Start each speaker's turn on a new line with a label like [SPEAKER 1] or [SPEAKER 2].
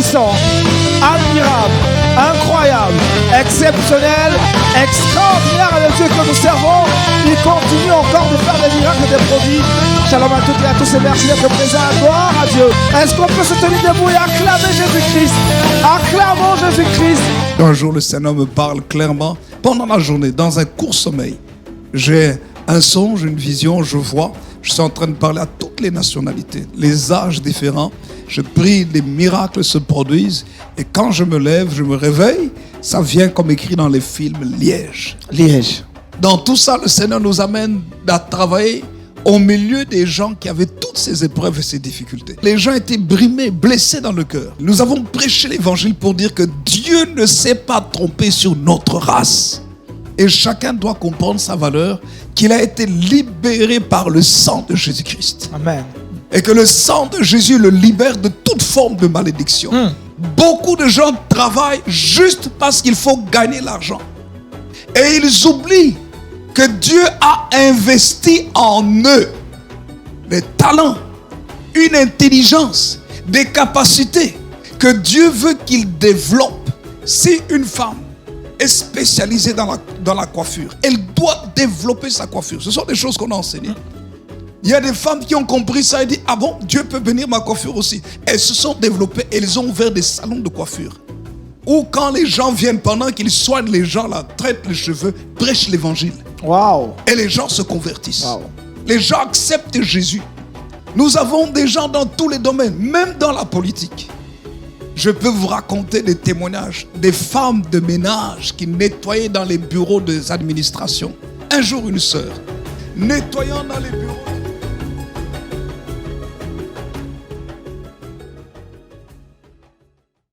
[SPEAKER 1] puissant, admirable, incroyable, exceptionnel, extraordinaire est le Dieu que nous servons. Il continue encore de faire des miracles et des prodiges. Shalom à toutes et à tous et merci d'être présents. Gloire à Dieu. Est-ce qu'on peut se tenir debout et acclamer Jésus-Christ? Acclamons Jésus-Christ.
[SPEAKER 2] Un jour, le Seigneur me parle clairement pendant la journée, dans un court sommeil. J'ai un songe, une vision, je vois. Je suis en train de parler à toutes les nationalités, les âges différents. Je prie, des miracles se produisent. Et quand je me lève, je me réveille, ça vient comme écrit dans les films Liège.
[SPEAKER 1] Liège.
[SPEAKER 2] Dans tout ça, le Seigneur nous amène à travailler au milieu des gens qui avaient toutes ces épreuves et ces difficultés. Les gens étaient brimés, blessés dans le cœur. Nous avons prêché l'évangile pour dire que Dieu ne s'est pas trompé sur notre race. Et chacun doit comprendre sa valeur, qu'il a été libéré par le sang de Jésus-Christ.
[SPEAKER 1] Amen.
[SPEAKER 2] Et que le sang de Jésus le libère de toute forme de malédiction. Beaucoup de gens travaillent juste parce qu'il faut gagner l'argent. Et ils oublient que Dieu a investi en eux des talents, une intelligence, des capacités que Dieu veut qu'ils développent. Si une femme est spécialisée dans la coiffure, elle doit développer sa coiffure. Ce sont des choses qu'on a enseignées. Il y a des femmes qui ont compris ça et dit, ah bon, Dieu peut bénir ma coiffure aussi. Elles se sont développées, elles ont ouvert des salons de coiffure. Ou quand les gens viennent, pendant qu'ils soignent les gens, là, traitent les cheveux, prêchent l'évangile.
[SPEAKER 1] Wow.
[SPEAKER 2] Et les gens se convertissent.
[SPEAKER 1] Wow.
[SPEAKER 2] Les gens acceptent Jésus. Nous avons des gens dans tous les domaines, même dans la politique. Je peux vous raconter des témoignages, des femmes de ménage qui nettoyaient dans les bureaux des administrations. Un jour, une sœur, nettoyant dans les bureaux